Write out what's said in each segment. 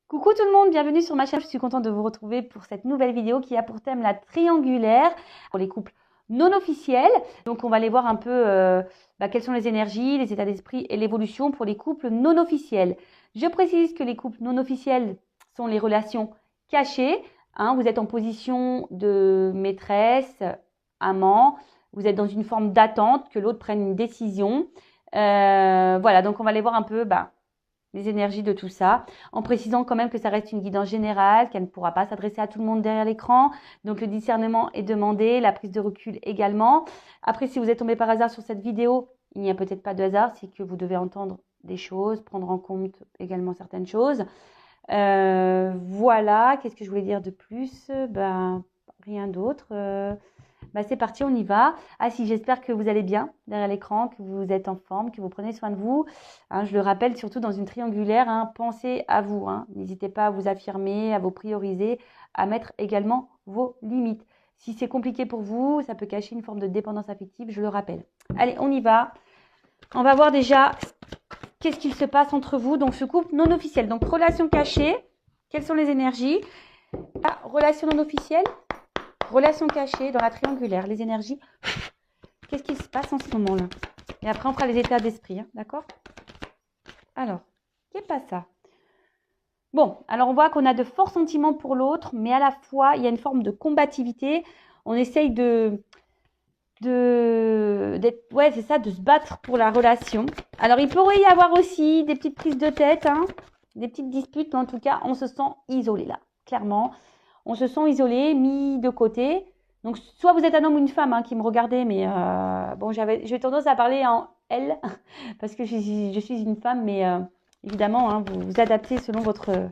Coucou tout le monde, bienvenue sur ma chaîne. Je suis contente de vous retrouver pour cette nouvelle vidéo qui a pour thème la triangulaire pour les couples non officiels. Donc on va aller voir un peu quelles sont les énergies, les états d'esprit et l'évolution pour les couples non officiels. Je précise que les couples non officiels sont les relations cachées. Vous êtes en position de maîtresse, amant, vous êtes dans une forme d'attente que l'autre prenne une décision. Voilà, donc on va aller voir un peu les énergies de tout ça, en précisant quand même que ça reste une guidance générale, qu'elle ne pourra pas s'adresser à tout le monde derrière l'écran. Donc le discernement est demandé, la prise de recul également. Après, si vous êtes tombé par hasard sur cette vidéo, il n'y a peut-être pas de hasard, c'est que vous devez entendre des choses, prendre en compte également certaines choses. Voilà, qu'est-ce que je voulais dire de plus? Rien d'autre. C'est parti, on y va. Ah si, j'espère que vous allez bien derrière l'écran, que vous êtes en forme, que vous prenez soin de vous. Je le rappelle, surtout dans une triangulaire, pensez à vous. N'hésitez pas à vous affirmer, à vous prioriser, à mettre également vos limites. Si c'est compliqué pour vous, ça peut cacher une forme de dépendance affective, je le rappelle. Allez, on y va. On va voir déjà qu'est-ce qu'il se passe entre vous. Donc, ce couple non officiel. Donc, relation cachée. Quelles sont les énergies? Relation non officielle. Relation cachée dans la triangulaire, les énergies. Qu'est-ce qui se passe en ce moment-là? Et après, on fera les états d'esprit, d'accord? Alors, qu'est-ce pas ça? Bon, alors on voit qu'on a de forts sentiments pour l'autre, mais à la fois, il y a une forme de combativité. On essaye de se battre pour la relation. Alors, il pourrait y avoir aussi des petites prises de tête, des petites disputes, mais en tout cas, on se sent isolé là, clairement. On se sent isolé, mis de côté. Donc, soit vous êtes un homme ou une femme qui me regardait, mais j'ai tendance à parler en elle, parce que je suis une femme, mais évidemment, vous vous adaptez selon votre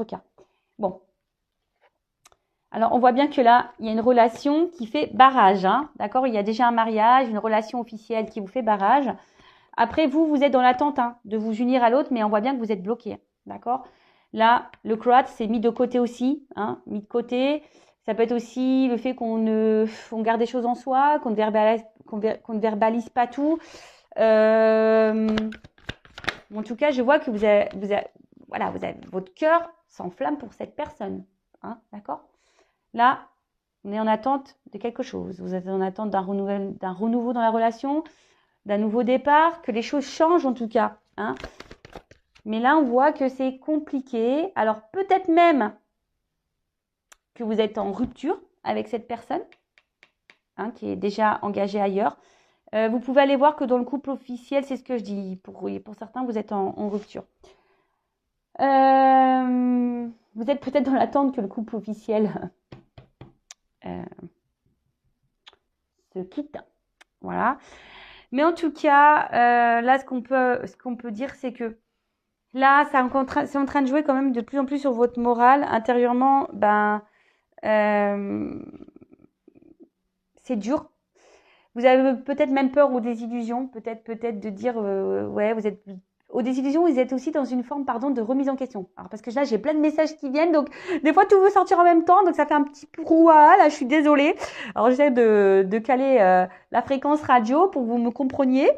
cas. Bon. Alors, on voit bien que là, il y a une relation qui fait barrage, d'accord? Il y a déjà un mariage, une relation officielle qui vous fait barrage. Après, vous êtes dans l'attente de vous unir à l'autre, mais on voit bien que vous êtes bloqué, d'accord? Là, le croate, c'est mis de côté aussi, mis de côté. Ça peut être aussi le fait qu'on garde des choses en soi, qu'on ne verbalise pas tout. En tout cas, je vois que votre cœur s'enflamme pour cette personne, d'accord? Là, on est en attente de quelque chose. Vous êtes en attente d'un renouveau dans la relation, d'un nouveau départ, que les choses changent en tout cas, Mais là, on voit que c'est compliqué. Alors, peut-être même que vous êtes en rupture avec cette personne, qui est déjà engagée ailleurs. Vous pouvez aller voir que dans le couple officiel, c'est ce que je dis. Pour certains, vous êtes en rupture. Vous êtes peut-être dans l'attente que le couple officiel se quitte. Voilà. Mais en tout cas, là, ce qu'on peut dire, c'est que là, c'est en train de jouer quand même de plus en plus sur votre morale. Intérieurement, c'est dur. Vous avez peut-être même peur aux désillusions. Peut-être de dire, vous êtes aux désillusions, vous êtes aussi dans une forme, de remise en question. Alors, parce que là, j'ai plein de messages qui viennent. Donc, des fois, tout veut sortir en même temps. Donc, ça fait un petit brouhaha. Là, je suis désolée. Alors, j'essaie de caler la fréquence radio pour que vous me compreniez.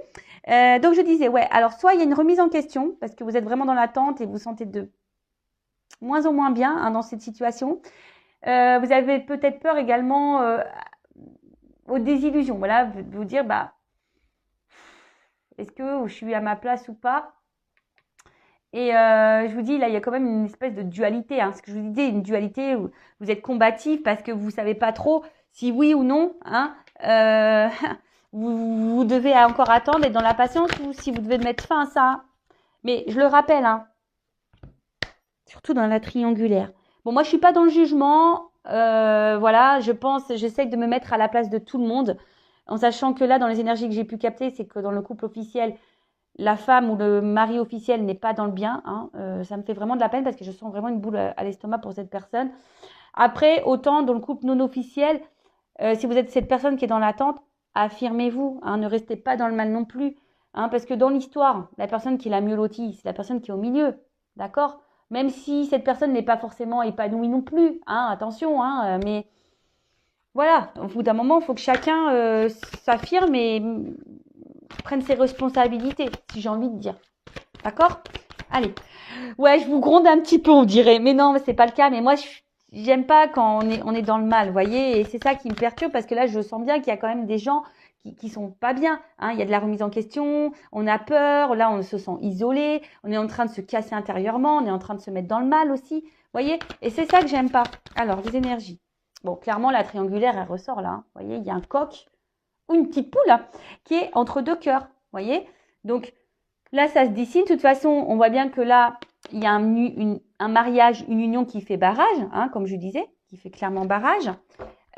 Donc, je disais, alors, soit il y a une remise en question parce que vous êtes vraiment dans l'attente et vous sentez de moins en moins bien dans cette situation. Vous avez peut-être peur également aux désillusions. Voilà, de vous dire, est-ce que je suis à ma place ou pas? Et je vous dis, là, il y a quand même une espèce de dualité. Ce que je vous disais, une dualité où vous êtes combatif parce que vous ne savez pas trop si oui ou non. Vous devez encore attendre, être dans la patience ou si vous devez mettre fin à ça. Mais je le rappelle, surtout dans la triangulaire. Bon, moi, je suis pas dans le jugement. J'essaie de me mettre à la place de tout le monde, en sachant que là, dans les énergies que j'ai pu capter, c'est que dans le couple officiel, la femme ou le mari officiel n'est pas dans le bien. Ça me fait vraiment de la peine parce que je sens vraiment une boule à l'estomac pour cette personne. Après, autant dans le couple non officiel, si vous êtes cette personne qui est dans l'attente, affirmez-vous, ne restez pas dans le mal non plus. Parce que dans l'histoire, la personne qui est la mieux lotie, c'est la personne qui est au milieu. D'accord? Même si cette personne n'est pas forcément épanouie non plus. Attention, mais voilà, au bout d'un moment, il faut que chacun s'affirme et prenne ses responsabilités, si j'ai envie de dire. D'accord? Allez. Ouais, je vous gronde un petit peu, on dirait. Mais non, c'est pas le cas. Mais moi, j'aime pas quand on est dans le mal, vous voyez. Et c'est ça qui me perturbe parce que là, je sens bien qu'il y a quand même des gens qui sont pas bien. Hein. Il y a de la remise en question, on a peur, là, on se sent isolé, on est en train de se casser intérieurement, on est en train de se mettre dans le mal aussi, vous voyez. Et c'est ça que j'aime pas. Alors, les énergies. Bon, clairement, la triangulaire, elle ressort là. Hein. Vous voyez, il y a un coq ou une petite poule hein, qui est entre deux cœurs, vous voyez. Donc, là, ça se dessine. De toute façon, on voit bien que là, il y a un mariage, une union qui fait barrage, hein, comme je disais, qui fait clairement barrage.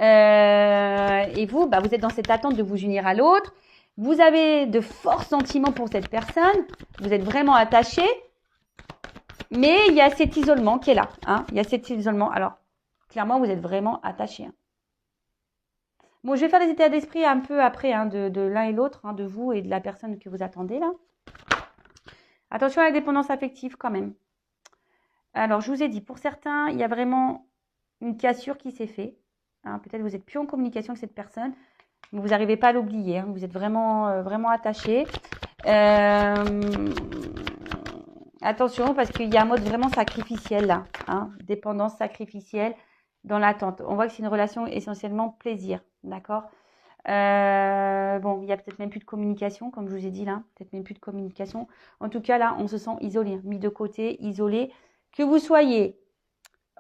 Et vous, bah, vous êtes dans cette attente de vous unir à l'autre. Vous avez de forts sentiments pour cette personne. Vous êtes vraiment attaché. Mais il y a cet isolement qui est là. Hein. Il y a cet isolement. Alors, clairement, vous êtes vraiment attaché. Hein. Bon, je vais faire les états d'esprit un peu après hein, de l'un et l'autre, hein, de vous et de la personne que vous attendez là. Attention à la dépendance affective quand même. Alors, je vous ai dit, pour certains, il y a vraiment une cassure qui s'est faite. Hein, peut-être vous n'êtes plus en communication avec cette personne, mais vous n'arrivez pas à l'oublier. Hein, vous êtes vraiment, vraiment attaché. Attention, parce qu'il y a un mode vraiment sacrificiel là. Hein, dépendance sacrificielle dans l'attente. On voit que c'est une relation essentiellement plaisir. D'accord ? Bon, il y a peut-être même plus de communication, comme je vous ai dit là. Peut-être même plus de communication. En tout cas, là, on se sent isolé, mis de côté, isolé. Que vous soyez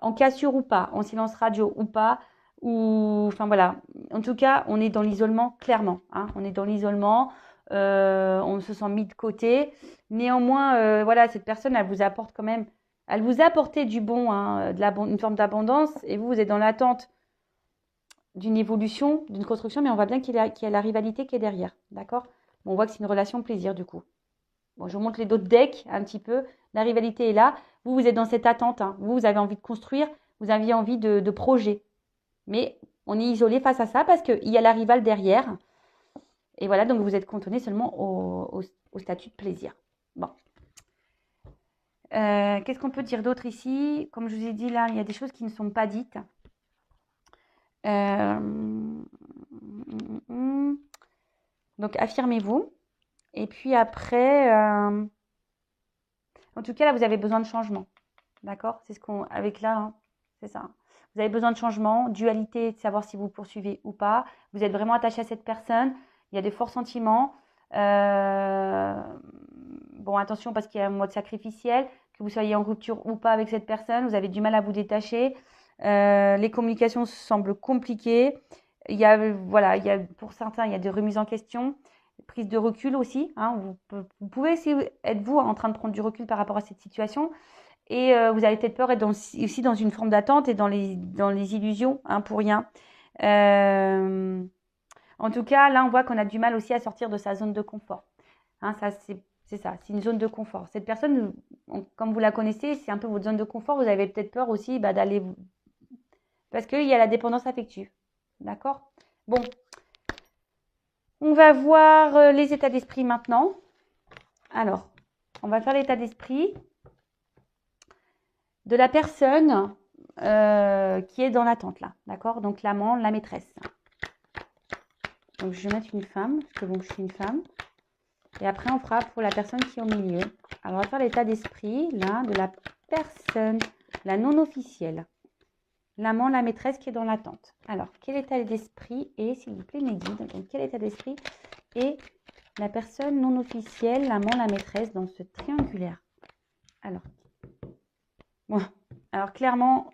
en cassure ou pas, en silence radio ou pas, ou enfin voilà. En tout cas, on est dans l'isolement clairement. Hein. On est dans l'isolement. On se sent mis de côté. Néanmoins, voilà, cette personne, elle vous apporte quand même, elle vous a apporté du bon, hein, une forme d'abondance, et vous êtes dans l'attente d'une évolution, d'une construction, mais on voit bien qu'il y a la rivalité qui est derrière, d'accord? Bon, on voit que c'est une relation plaisir du coup. Bon, je vous montre les d'autres decks un petit peu. La rivalité est là. Vous, vous êtes dans cette attente. Hein. Vous avez envie de construire. Vous avez envie de projet. Mais on est isolé face à ça parce qu'il y a la rivale derrière. Et voilà, donc vous êtes cantonné seulement au statut de plaisir. Bon. Qu'est-ce qu'on peut dire d'autre ici? Comme je vous ai dit, là, il y a des choses qui ne sont pas dites. Donc, affirmez-vous. Et puis après, en tout cas, là, vous avez besoin de changement. D'accord? C'est ce qu'on, avec là, hein, c'est ça. Vous avez besoin de changement, dualité, de savoir si vous poursuivez ou pas. Vous êtes vraiment attaché à cette personne. Il y a des forts sentiments. Bon, attention parce qu'il y a un mode sacrificiel. Que vous soyez en rupture ou pas avec cette personne, vous avez du mal à vous détacher. Les communications semblent compliquées. Voilà, pour certains, il y a des remises en question, prise de recul aussi. Hein, vous pouvez être vous en train de prendre du recul par rapport à cette situation. Et vous avez peut-être peur d'être aussi dans une forme d'attente et dans les illusions, hein, pour rien. En tout cas, là, on voit qu'on a du mal aussi à sortir de sa zone de confort. Hein, ça, c'est ça, c'est une zone de confort. Cette personne, comme vous la connaissez, c'est un peu votre zone de confort. Vous avez peut-être peur aussi d'aller... Parce qu'il y a la dépendance affective. D'accord? Bon. On va voir les états d'esprit maintenant. Alors, on va faire l'état d'esprit de la personne qui est dans l'attente là, d'accord? Donc l'amant, la maîtresse. Donc je vais mettre une femme, parce que bon, je suis une femme. Et après, on fera pour la personne qui est au milieu. Alors, on va faire l'état d'esprit là de la personne, la non officielle. L'amant, la maîtresse qui est dans l'attente. Alors, quel état d'esprit est, s'il vous plaît, mes guides, donc quel état d'esprit est la personne non officielle, l'amant, la maîtresse dans ce triangulaire? Alors, bon. Alors clairement,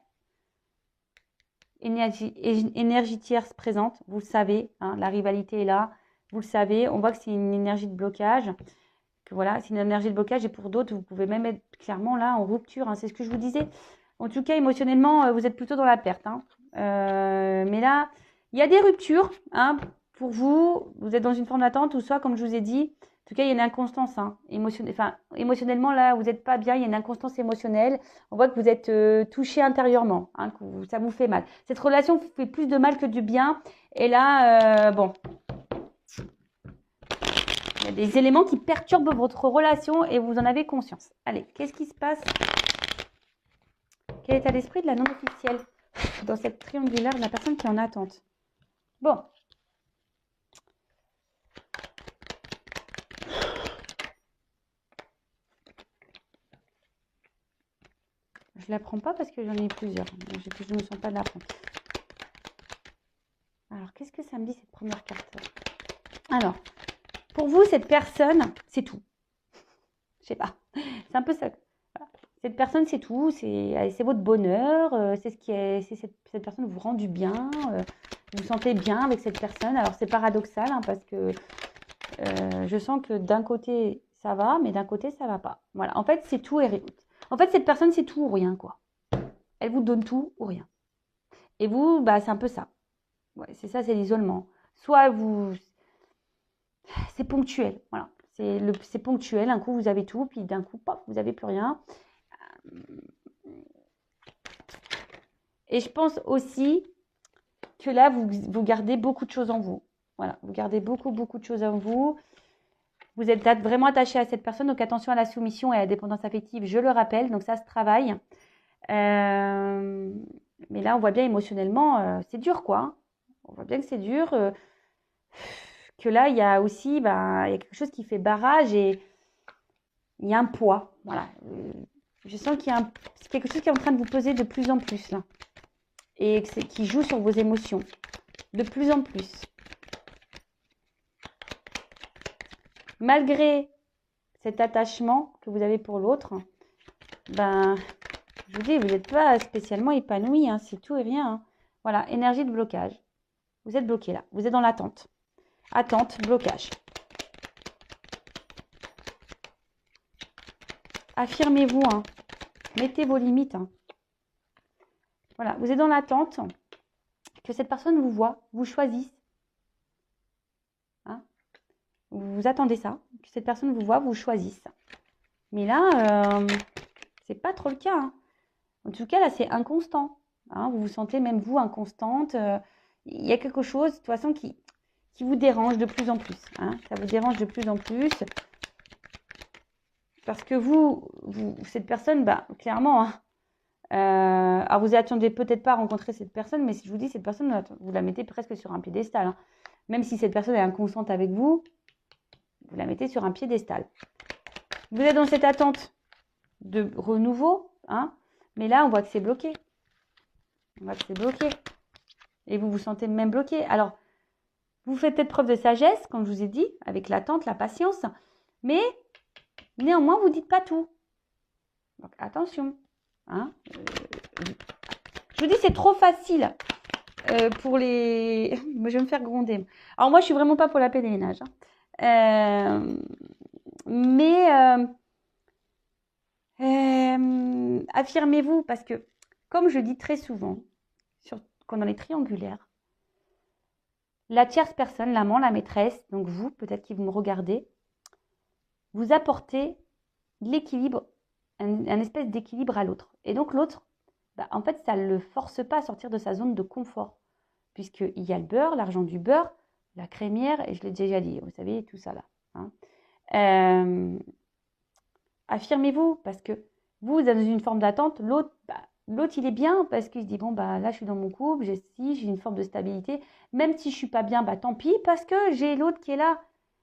énergie tierce présente, vous le savez, hein, la rivalité est là, vous le savez, on voit que c'est une énergie de blocage, que voilà, c'est une énergie de blocage et pour d'autres, vous pouvez même être clairement là en rupture, hein, c'est ce que je vous disais. En tout cas, émotionnellement, vous êtes plutôt dans la perte. Hein. Mais là, il y a des ruptures hein, pour vous, vous êtes dans une forme d'attente ou soit, comme je vous ai dit, en tout cas, il y a une inconstance hein, émotionnellement, là, vous n'êtes pas bien, il y a une inconstance émotionnelle. On voit que vous êtes touché intérieurement, hein, que ça vous fait mal. Cette relation vous fait plus de mal que du bien. Et là, bon, il y a des éléments qui perturbent votre relation et vous en avez conscience. Allez, qu'est-ce qui se passe? Quel état d'esprit de la non-officielle dans cette triangulaire de la personne qui est en attente? Bon. je la prends pas parce que j'en ai plusieurs. Je ne me sens pas de la prendre. Alors, qu'est-ce que ça me dit cette première carte? Alors, pour vous, cette personne, c'est tout. Je sais pas. C'est un peu ça. Voilà. Cette personne, c'est tout. C'est votre bonheur. C'est ce qui est. Cette personne vous rend du bien. Vous vous sentez bien avec cette personne. Alors, c'est paradoxal hein, parce que je sens que d'un côté, ça va, mais d'un côté, ça va pas. Voilà. En fait, c'est tout et rien. En fait, cette personne, c'est tout ou rien, quoi. Elle vous donne tout ou rien. Et vous, bah, c'est un peu ça. Ouais, c'est ça, c'est l'isolement. Soit vous... C'est ponctuel, voilà. C'est ponctuel, un coup vous avez tout, puis d'un coup, pop, vous n'avez plus rien. Et je pense aussi que là, vous gardez beaucoup de choses en vous. Voilà, vous gardez beaucoup de choses en vous. Vous êtes vraiment attaché à cette personne, donc attention à la soumission et à la dépendance affective, je le rappelle, donc ça se travaille. Mais là, on voit bien émotionnellement, c'est dur, quoi. On voit bien que c'est dur. Que là, il y a aussi il y a quelque chose qui fait barrage et il y a un poids. Voilà. Je sens qu'il y a quelque chose qui est en train de vous peser de plus en plus là. Et qui joue sur vos émotions. De plus en plus. Malgré cet attachement que vous avez pour l'autre, je vous dis, vous n'êtes pas spécialement épanoui. Hein, c'est tout et rien. Hein. Voilà, énergie de blocage. Vous êtes bloqué là. Vous êtes dans l'attente. Attente, blocage. Affirmez-vous, hein. Mettez vos limites. Hein. Voilà, vous êtes dans l'attente que cette personne vous voit, vous choisisse. Hein. Vous attendez ça, que cette personne vous voit, vous choisisse. Mais là, c'est pas trop le cas. Hein. En tout cas, là, c'est inconstant. Hein. Vous vous sentez même vous inconstante. Il y a quelque chose, de toute façon, qui vous dérange de plus en plus. Hein. Ça vous dérange de plus en plus. Parce que cette personne, clairement, hein, alors vous attendez peut-être pas à rencontrer cette personne, mais si je vous dis cette personne, vous la mettez presque sur un piédestal. Hein. Même si cette personne est inconsciente avec vous, vous la mettez sur un piédestal. Vous êtes dans cette attente de renouveau, hein, mais là, on voit que c'est bloqué. On voit que c'est bloqué. Et vous vous sentez même bloqué. Alors, vous faites peut-être preuve de sagesse, comme je vous ai dit, avec l'attente, la patience, mais néanmoins, vous ne dites pas tout. Donc, attention. Hein, je vous dis, c'est trop facile pour les... Je vais me faire gronder. Alors, moi, je ne suis vraiment pas pour la paix des ménages. Hein. Affirmez-vous, parce que, comme je dis très souvent, quand dans les triangulaires, la tierce personne, l'amant, la maîtresse, donc vous, peut-être qui vous me regardez, vous apportez l'équilibre, un espèce d'équilibre à l'autre. Et donc l'autre, en fait, ça ne le force pas à sortir de sa zone de confort, puisqu'il y a le beurre, l'argent du beurre, la crémière, et je l'ai déjà dit, vous savez, tout ça là. Hein. Affirmez-vous, parce que vous êtes dans une forme d'attente, l'autre, il est bien, parce qu'il se dit, bon, là, je suis dans mon couple, j'ai une forme de stabilité, même si je ne suis pas bien, tant pis, parce que j'ai l'autre qui est là,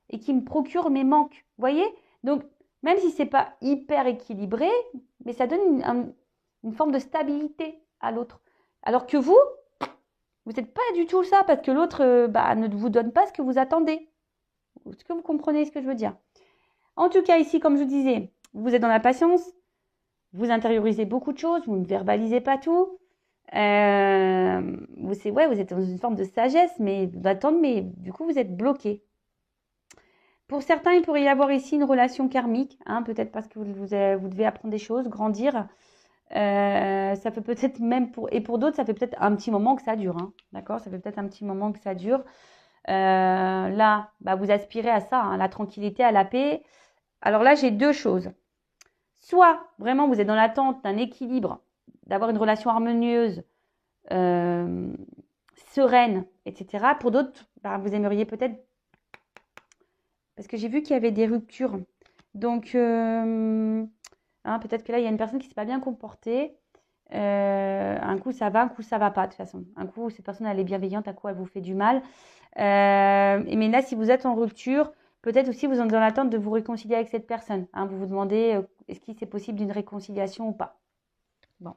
et qui me procure mes manques, vous voyez? Donc, même si ce n'est pas hyper équilibré, mais ça donne une forme de stabilité à l'autre. Alors que vous n'êtes pas du tout ça, parce que l'autre ne vous donne pas ce que vous attendez. Est-ce que vous comprenez ce que je veux dire? En tout cas, ici, comme je vous disais, vous êtes dans la patience, vous intériorisez beaucoup de choses, vous ne verbalisez pas tout. Vous êtes dans une forme de sagesse, mais d'attendre, mais du coup, vous êtes bloqué. Pour certains, il pourrait y avoir ici une relation karmique, hein, peut-être parce que vous devez apprendre des choses, grandir. Ça peut peut-être même pour d'autres, ça fait peut-être un petit moment que ça dure. Hein, d'accord? Ça fait peut-être un petit moment que ça dure. Là, vous aspirez à ça, hein, la tranquillité, à la paix. Alors là, j'ai deux choses. Soit vraiment vous êtes dans l'attente d'un équilibre, d'avoir une relation harmonieuse, sereine, etc. Pour d'autres, vous aimeriez peut-être, parce que j'ai vu qu'il y avait des ruptures. Donc, peut-être que là, il y a une personne qui ne s'est pas bien comportée. Un coup, ça va, un coup, ça ne va pas de toute façon. Un coup, cette personne, elle est bienveillante, un coup, elle vous fait du mal. Mais là, si vous êtes en rupture, peut-être aussi vous êtes dans l'attente de vous réconcilier avec cette personne. Hein, vous vous demandez, est-ce qu'il c'est possible d'une réconciliation ou pas? Bon.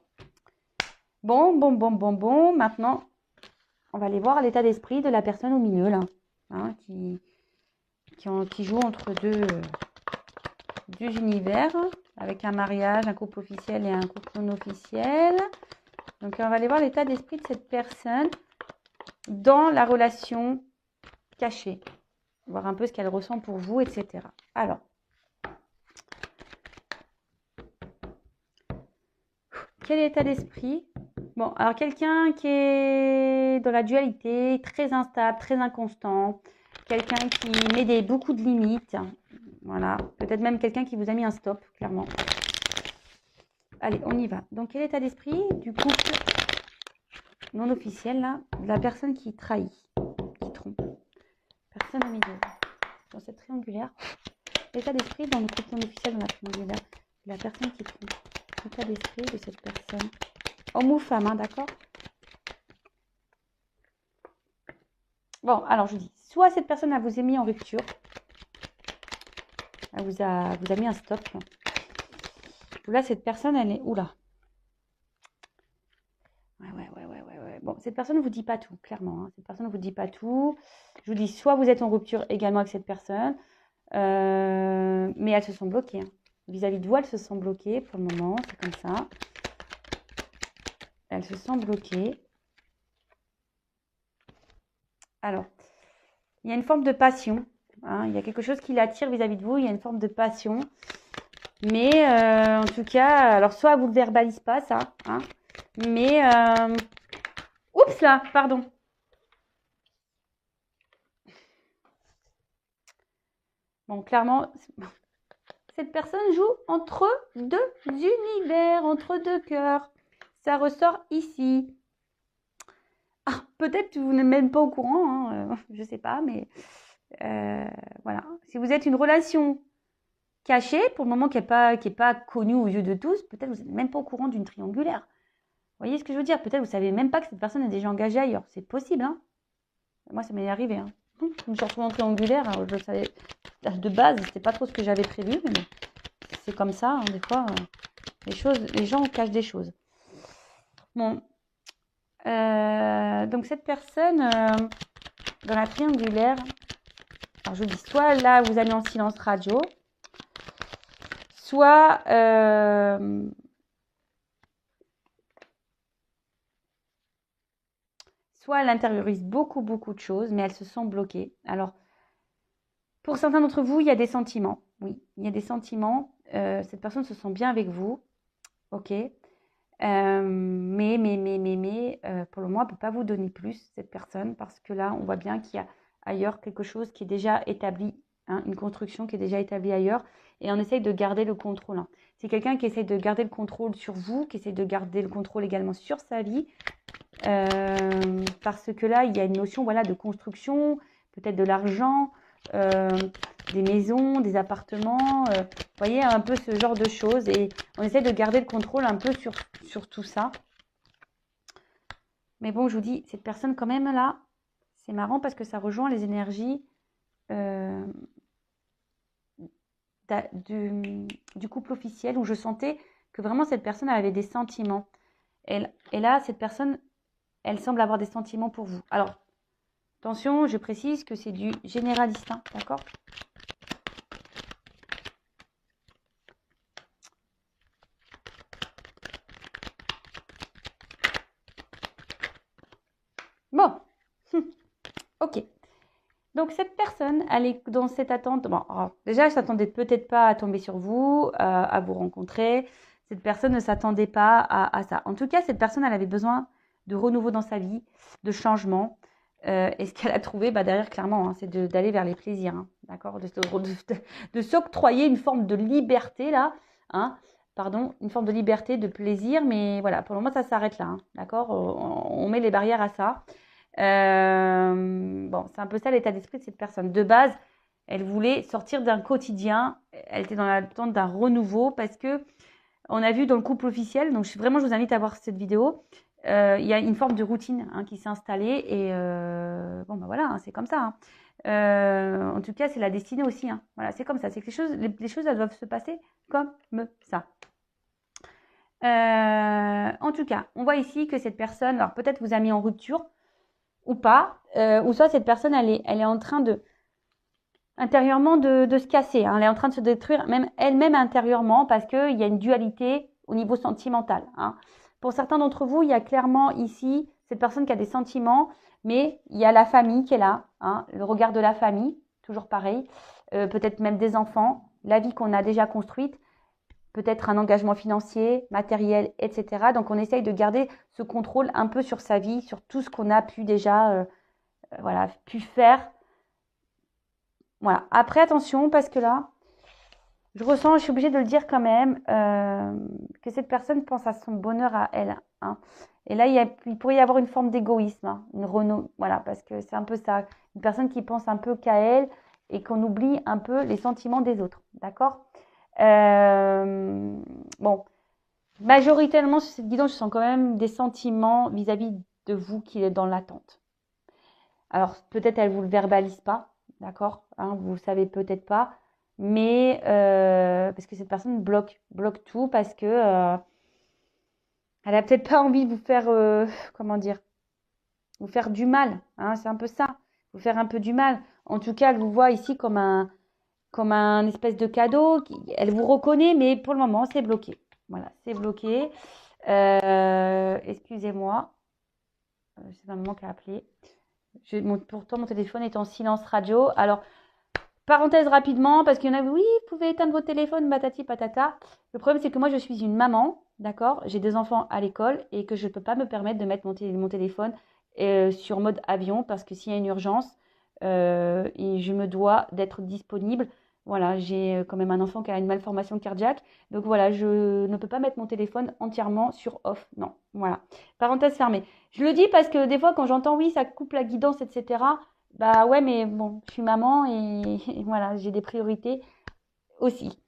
Bon. Maintenant, on va aller voir l'état d'esprit de la personne au milieu, là. Hein, qui joue entre deux univers, avec un mariage, un couple officiel et un couple non officiel. Donc, on va aller voir l'état d'esprit de cette personne dans la relation cachée. Voir un peu ce qu'elle ressent pour vous, etc. Alors, quel est l'état d'esprit? Bon, alors quelqu'un qui est dans la dualité, très instable, très inconstant, quelqu'un qui met beaucoup de limites, voilà, peut-être même quelqu'un qui vous a mis un stop, clairement. Allez, on y va. Donc, quel est l'état d'esprit du couple non officiel, là, de la personne qui trahit, qui trompe? Personne au milieu, dans cette triangulaire. L'état d'esprit dans le couple non officiel, dans la triangulaire, de la personne qui trompe. L'état d'esprit de cette personne. Homme ou femme, hein, d'accord? Bon, alors je dis, soit cette personne elle vous a mis en rupture, elle vous a mis un stop, ou là cette personne elle est, oula, ouais. Bon, cette personne ne vous dit pas tout, clairement, hein. Cette personne ne vous dit pas tout. Je vous dis, soit vous êtes en rupture également avec cette personne, mais elles se sont bloquées, hein. Vis-à-vis de vous, elles se sont bloquées pour le moment, c'est comme ça. Elles se sont bloquées. Alors, il y a une forme de passion, hein, il y a quelque chose qui l'attire vis-à-vis de vous, il y a une forme de passion. Mais en tout cas, alors soit elle vous le verbalise pas ça, hein, mais oups là, pardon. Bon, clairement, cette personne joue entre deux univers, entre deux cœurs. Ça ressort ici. Ah, peut-être que vous n'êtes même pas au courant, hein, je sais pas, mais voilà. Si vous êtes une relation cachée, pour le moment qui n'est pas connue aux yeux de tous, peut-être vous n'êtes même pas au courant d'une triangulaire. Vous voyez ce que je veux dire? Peut-être vous ne savez même pas que cette personne est déjà engagée ailleurs. C'est possible, hein? Moi, ça m'est arrivé, hein. Je me suis retrouvée en triangulaire, je savais, de base, c'était pas trop ce que j'avais prévu, mais c'est comme ça, hein, des fois, les gens cachent des choses. Bon. Donc, cette personne, dans la triangulaire, alors je vous dis, soit là, vous avez en silence radio, soit elle intériorise beaucoup de choses, mais elle se sent bloquée. Alors, pour certains d'entre vous, il y a des sentiments. Oui, il y a des sentiments. Cette personne se sent bien avec vous. Ok. Mais pour le moment, elle ne peut pas vous donner plus, cette personne, parce que là, on voit bien qu'il y a ailleurs quelque chose qui est déjà établi, hein, une construction qui est déjà établie ailleurs, et on essaye de garder le contrôle, hein. C'est quelqu'un qui essaye de garder le contrôle sur vous, qui essaye de garder le contrôle également sur sa vie, parce que là, il y a une notion, voilà, de construction, peut-être de l'argent, des maisons, des appartements, vous voyez, un peu ce genre de choses, et on essaie de garder le contrôle un peu sur tout ça. Mais bon, je vous dis, cette personne quand même là, c'est marrant parce que ça rejoint les énergies du couple officiel, où je sentais que vraiment cette personne avait des sentiments. Et là, cette personne, elle semble avoir des sentiments pour vous. Alors, attention, je précise que c'est du généraliste, hein, d'accord? Bon, ok. Donc, cette personne, elle est dans cette attente. Bon, alors, déjà, elle ne s'attendait peut-être pas à tomber sur vous, à vous rencontrer. Cette personne ne s'attendait pas à ça. En tout cas, cette personne, elle avait besoin de renouveau dans sa vie, de changement. Et ce qu'elle a trouvé, derrière, clairement, hein, c'est d'aller vers les plaisirs, hein, d'accord, de s'octroyer une forme de liberté, là, hein, pardon, une forme de liberté, de plaisir, mais voilà, pour le moment, ça s'arrête là, hein, d'accord, on met les barrières à ça. Bon, c'est un peu ça l'état d'esprit de cette personne. De base, elle voulait sortir d'un quotidien, elle était dans l'attente d'un renouveau, parce que on a vu dans le couple officiel, donc vraiment, je vous invite à voir cette vidéo. Il y a une forme de routine, hein, qui s'est installée, et bon, voilà, hein, c'est comme ça, hein. En tout cas, c'est la destinée aussi, hein. Voilà, c'est comme ça. C'est que les choses, elles doivent se passer comme ça. En tout cas, on voit ici que cette personne, alors peut-être vous a mis en rupture ou pas, ou soit cette personne, elle est en train de, intérieurement de se casser, hein. Elle est en train de se détruire même elle-même intérieurement parce qu'il y a une dualité au niveau sentimental, hein. Pour certains d'entre vous, il y a clairement ici cette personne qui a des sentiments, mais il y a la famille qui est là, hein, le regard de la famille, toujours pareil, peut-être même des enfants, la vie qu'on a déjà construite, peut-être un engagement financier, matériel, etc. Donc on essaye de garder ce contrôle un peu sur sa vie, sur tout ce qu'on a pu déjà voilà, pu faire. Voilà. Après, attention, parce que là, je ressens, je suis obligée de le dire quand même, que cette personne pense à son bonheur à elle, hein. Et là, il pourrait y avoir une forme d'égoïsme, hein, voilà, parce que c'est un peu ça, une personne qui pense un peu qu'à elle et qu'on oublie un peu les sentiments des autres, d'accord? Bon, majoritairement sur cette guidance, je sens quand même des sentiments vis-à-vis de vous qui est dans l'attente. Alors, peut-être elle vous le verbalise pas, d'accord, hein, vous savez peut-être pas, mais parce que cette personne bloque tout parce que elle a peut-être pas envie de vous faire, comment dire, vous faire du mal, hein, c'est un peu ça, vous faire un peu du mal. En tout cas, elle vous voit ici comme un espèce de cadeau. Elle vous reconnaît, mais pour le moment, c'est bloqué. Voilà, c'est bloqué. Excusez-moi, c'est ma maman qui a appelé. Pourtant, mon téléphone est en silence radio. Alors, parenthèse rapidement, parce qu'il y en a, oui, vous pouvez éteindre votre téléphone, patati patata. Le problème, c'est que moi, je suis une maman, d'accord? J'ai des enfants à l'école et que je ne peux pas me permettre de mettre mon téléphone sur mode avion parce que s'il y a une urgence, et je me dois d'être disponible. Voilà, j'ai quand même un enfant qui a une malformation cardiaque. Donc voilà, je ne peux pas mettre mon téléphone entièrement sur off. Non, voilà. Parenthèse fermée. Je le dis parce que des fois, quand j'entends oui, ça coupe la guidance, etc. Bah ouais, mais bon, je suis maman et voilà, j'ai des priorités aussi.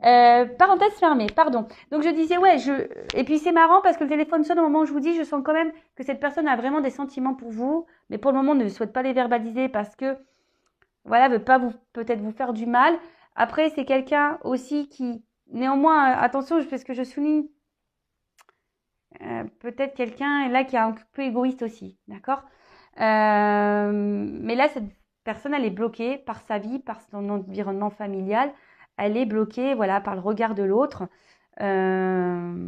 Parenthèse fermée, pardon. Donc je disais, ouais, et puis c'est marrant parce que le téléphone sonne au moment où je vous dis, je sens quand même que cette personne a vraiment des sentiments pour vous, mais pour le moment ne souhaite pas les verbaliser parce que, voilà, veut pas peut-être vous faire du mal. Après, c'est quelqu'un aussi qui, néanmoins, attention, parce que je souligne, peut-être quelqu'un là qui est un peu égoïste aussi, d'accord? Mais là, cette personne, elle est bloquée par sa vie, par son environnement familial. Elle est bloquée, voilà, par le regard de l'autre. Voilà.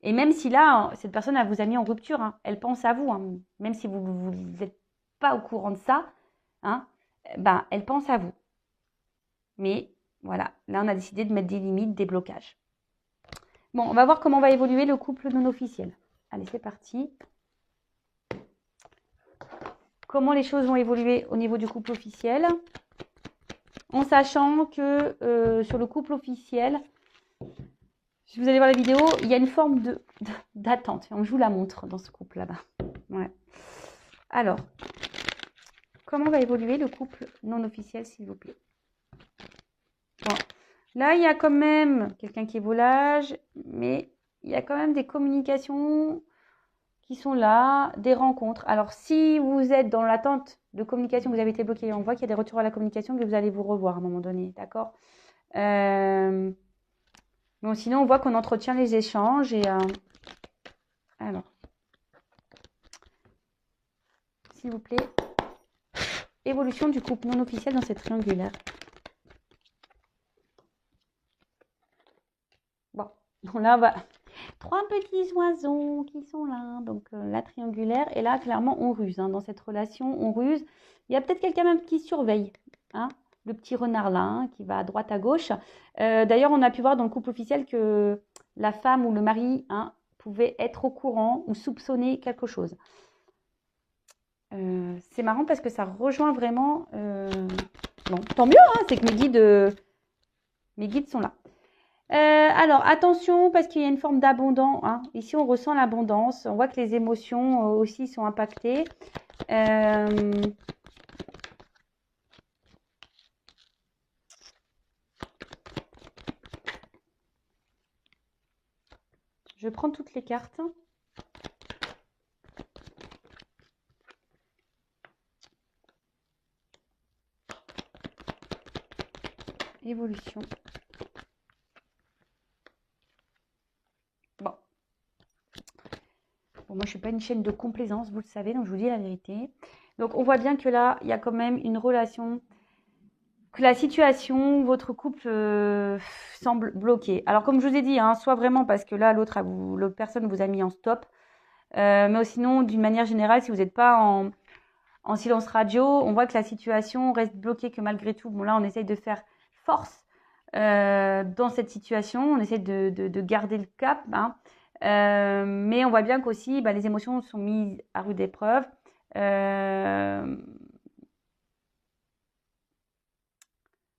Et même si là, cette personne, elle vous a mis en rupture, hein, elle pense à vous, hein, même si vous n'êtes pas au courant de ça, hein, ben, elle pense à vous. Mais voilà, là, on a décidé de mettre des limites, des blocages. Bon, on va voir comment va évoluer le couple non officiel. Allez, c'est parti. Comment les choses vont évoluer au niveau du couple officiel, en sachant que sur le couple officiel, si vous allez voir la vidéo, il y a une forme d'attente. Je vous la montre dans ce couple là-bas. Ouais. Alors, comment va évoluer le couple non officiel, s'il vous plaît? Bon. Là, il y a quand même quelqu'un qui est volage, mais il y a quand même des communications qui sont là, des rencontres. Alors, si vous êtes dans l'attente de communication, vous avez été bloqué, on voit qu'il y a des retours à la communication, que vous allez vous revoir à un moment donné, d'accord? Bon, sinon, on voit qu'on entretient les échanges et... alors, s'il vous plaît, évolution du couple non officiel dans cette triangulaire. Bon, là, on va... 3 petits oiseaux qui sont là, donc la triangulaire. Et là, clairement, on ruse. Hein. Dans cette relation, on ruse. Il y a peut-être quelqu'un même qui surveille, hein, le petit renard là, hein, qui va à droite, à gauche. D'ailleurs, on a pu voir dans le couple officiel que la femme ou le mari, hein, pouvait être au courant ou soupçonner quelque chose. C'est marrant parce que ça rejoint vraiment... Bon, tant mieux, hein, c'est que mes guides sont là. Alors, attention, parce qu'il y a une forme d'abondance. Hein. Ici, on ressent l'abondance. On voit que les émotions aussi sont impactées. Je prends toutes les cartes. Évolution. Bon, moi, je ne suis pas une chaîne de complaisance, vous le savez, donc je vous dis la vérité. Donc, on voit bien que là, il y a quand même une relation, que la situation, votre couple semble bloqué. Alors, comme je vous ai dit, hein, soit vraiment parce que là, l'autre personne vous a mis en stop, mais sinon, d'une manière générale, si vous n'êtes pas en silence radio, on voit que la situation reste bloquée, que malgré tout, bon là, on essaye de faire force dans cette situation, on essaie de garder le cap, hein. Mais on voit bien qu'aussi, les émotions sont mises à rude épreuve.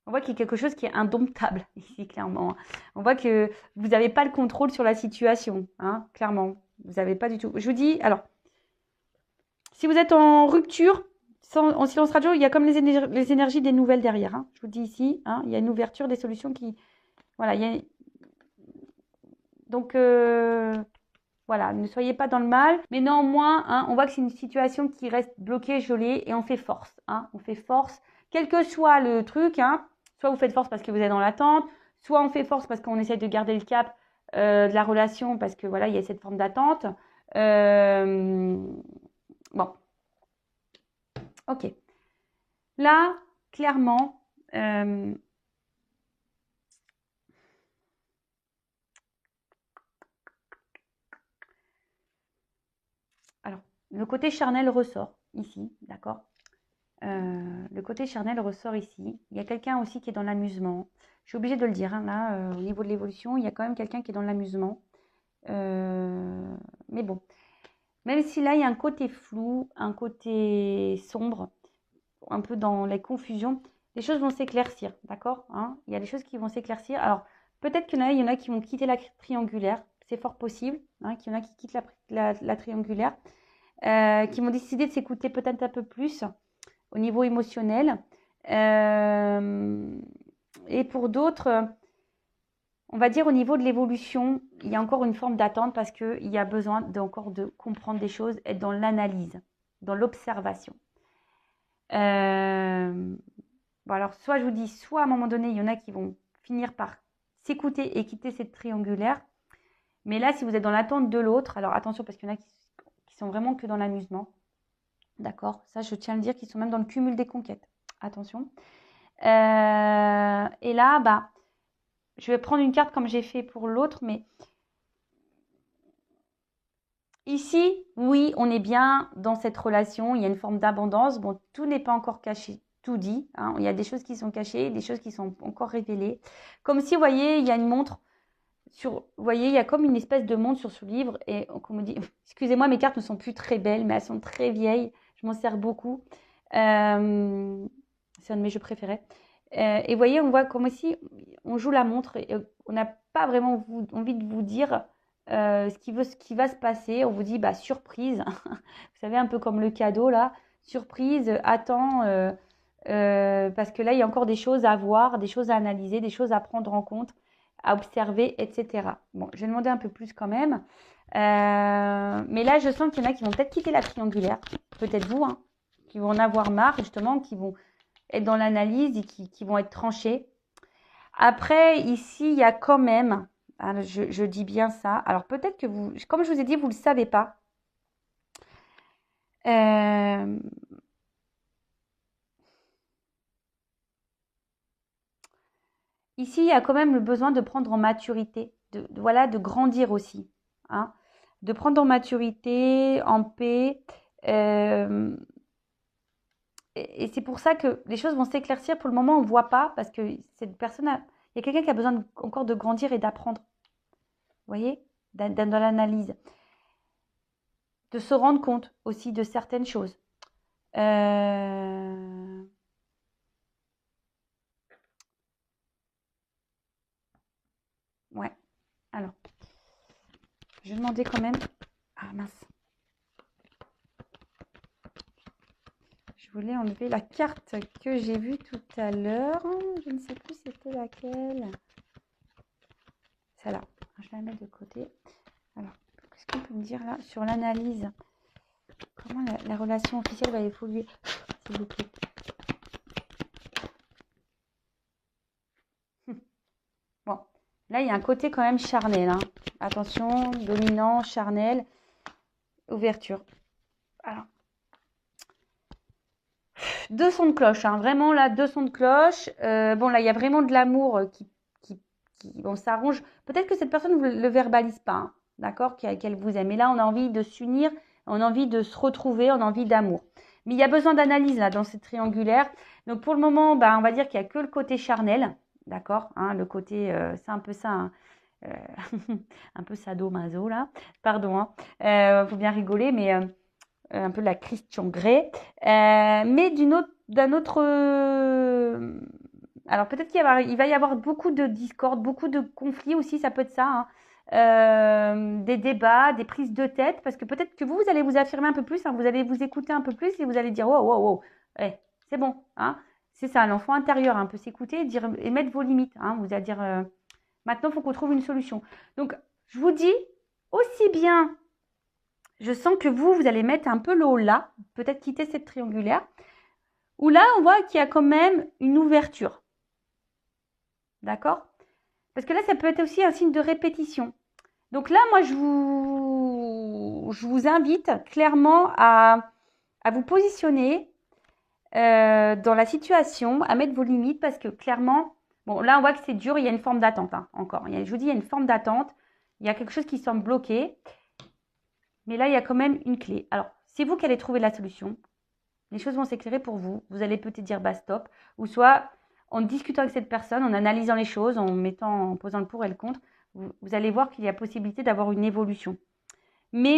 On voit qu'il y a quelque chose qui est indomptable ici, clairement. On voit que vous n'avez pas le contrôle sur la situation, hein, clairement. Vous n'avez pas du tout. Je vous dis, alors, si vous êtes en rupture, en silence radio, il y a comme les énergies des nouvelles derrière, hein. Je vous dis ici, hein, il y a une ouverture des solutions qui... Voilà, donc, voilà, ne soyez pas dans le mal. Mais néanmoins, hein, on voit que c'est une situation qui reste bloquée, gelée, et on fait force. Hein, on fait force, quel que soit le truc. Hein, soit vous faites force parce que vous êtes dans l'attente, soit on fait force parce qu'on essaie de garder le cap de la relation parce que voilà, il y a cette forme d'attente. Bon, ok. Là, clairement, alors, le côté charnel ressort ici, d'accord. Le côté charnel ressort ici. Il y a quelqu'un aussi qui est dans l'amusement. Je suis obligée de le dire, hein, là, au niveau de l'évolution, il y a quand même quelqu'un qui est dans l'amusement. Mais bon, même si là, il y a un côté flou, un côté sombre, un peu dans les confusions, les choses vont s'éclaircir, d'accord, hein. Il y a des choses qui vont s'éclaircir. Alors, peut-être qu'il y en a qui vont quitter la triangulaire. C'est fort possible, hein, qu'il y en a qui quittent la triangulaire, qui vont décider de s'écouter peut-être un peu plus au niveau émotionnel. Et pour d'autres, on va dire au niveau de l'évolution, il y a encore une forme d'attente parce qu'il y a besoin encore de comprendre des choses, être dans l'analyse, dans l'observation. Bon, alors, soit je vous dis, soit à un moment donné, il y en a qui vont finir par s'écouter et quitter cette triangulaire. Mais là, si vous êtes dans l'attente de l'autre, alors attention parce qu'il y en a qui sont vraiment que dans l'amusement. D'accord, ça je tiens à le dire, qu'ils sont même dans le cumul des conquêtes. Attention. Et là, je vais prendre une carte comme j'ai fait pour l'autre, mais ici, oui, on est bien dans cette relation. Il y a une forme d'abondance. Bon, tout n'est pas encore caché, tout dit, hein. Il y a des choses qui sont cachées, des choses qui sont encore révélées. Comme si, vous voyez, il y a une montre. Vous voyez, il y a comme une espèce de montre sur ce livre. Et on me dit, excusez-moi, mes cartes ne sont plus très belles, mais elles sont très vieilles. Je m'en sers beaucoup. C'est un de mes jeux préférés. Et vous voyez, on voit comme si on joue la montre et on n'a pas vraiment envie de vous dire ce qui va se passer. On vous dit, surprise. Vous savez, un peu comme le cadeau là. Surprise, attends, parce que là, il y a encore des choses à voir, des choses à analyser, des choses à prendre en compte, à observer, etc. Bon, je vais demander un peu plus quand même. Mais là, je sens qu'il y en a qui vont peut-être quitter la triangulaire. Peut-être vous, hein, qui vont en avoir marre, justement, qui vont être dans l'analyse et qui vont être tranchés. Après, ici, il y a quand même, hein, je dis bien ça. Alors, peut-être que vous, comme je vous ai dit, vous ne le savez pas. Ici, il y a quand même le besoin de prendre en maturité, voilà, de grandir aussi, hein, de prendre en maturité, en paix. Et c'est pour ça que les choses vont s'éclaircir. Pour le moment, on ne voit pas parce que cette personne, il y a quelqu'un qui a besoin encore de grandir et d'apprendre. Vous voyez, dans l'analyse. De se rendre compte aussi de certaines choses. Ouais. Alors, je vais demander quand même. Ah mince. Je voulais enlever la carte que j'ai vue tout à l'heure. Je ne sais plus c'était laquelle. Celle-là. Je la mets de côté. Alors, qu'est-ce qu'on peut me dire là sur l'analyse? Comment la relation officielle va évoluer, s'il vous plaît? Bon, là, il y a un côté quand même charnel, hein. Attention, dominant, charnel. ouverture. Alors, deux sons de cloche, hein, vraiment là, deux sons de cloche. Bon, là, il y a vraiment de l'amour qui bon, s'arrange. Peut-être que cette personne ne le verbalise pas, hein, d'accord, qu'elle vous aime. Et là, on a envie de s'unir, on a envie de se retrouver, on a envie d'amour. Mais il y a besoin d'analyse là dans cette triangulaire. Donc pour le moment, bah, on va dire qu'il n'y a que le côté charnel, d'accord, hein, le côté, c'est un peu ça, hein, un peu sadomaso là, pardon, hein, faut bien rigoler, mais un peu la Christian Grey, mais d'un autre, alors peut-être qu'il va y avoir beaucoup de discorde, beaucoup de conflits aussi, ça peut être ça, hein. Des débats, des prises de tête, parce que peut-être que vous allez vous affirmer un peu plus, hein, vous allez vous écouter un peu plus et vous allez dire, wow, wow, wow, hey, c'est bon, hein, c'est ça, l'enfant intérieur hein, peut s'écouter et, dire, et mettre vos limites, hein, vous allez dire, maintenant il faut qu'on trouve une solution. Donc, je vous dis, aussi bien, je sens que vous allez mettre un peu le haut là, peut-être quitter cette triangulaire, où là, on voit qu'il y a quand même une ouverture. D'accord? Parce que là, ça peut être aussi un signe de répétition. Donc là, moi, je vous invite clairement à vous positionner dans la situation, à mettre vos limites, parce que clairement, bon, là, on voit que c'est dur, il y a une forme d'attente, hein, encore. Je vous dis, il y a une forme d'attente, il y a quelque chose qui semble bloqué, mais là, il y a quand même une clé. Alors, c'est vous qui allez trouver la solution. Les choses vont s'éclairer pour vous. Vous allez peut-être dire bah stop, ou soit en discutant avec cette personne, en analysant les choses, en posant le pour et le contre, vous allez voir qu'il y a possibilité d'avoir une évolution. Mais,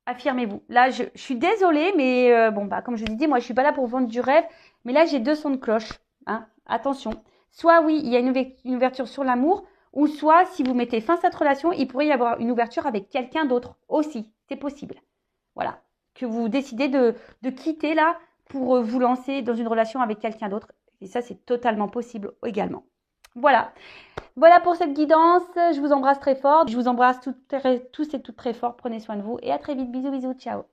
affirmez-vous. Là, je suis désolée, mais bon, bah, comme je vous ai dit, moi, je suis pas là pour vendre du rêve, mais là, j'ai deux sons de cloche. Hein. Attention. Soit oui, il y a une ouverture sur l'amour, ou soit, si vous mettez fin à cette relation, il pourrait y avoir une ouverture avec quelqu'un d'autre aussi. C'est possible. Voilà. Que vous décidez de quitter là pour vous lancer dans une relation avec quelqu'un d'autre. Et ça, c'est totalement possible également. Voilà. Voilà pour cette guidance. Je vous embrasse très fort. Je vous embrasse tous et toutes très fort. Prenez soin de vous et à très vite. Bisous, bisous. Ciao.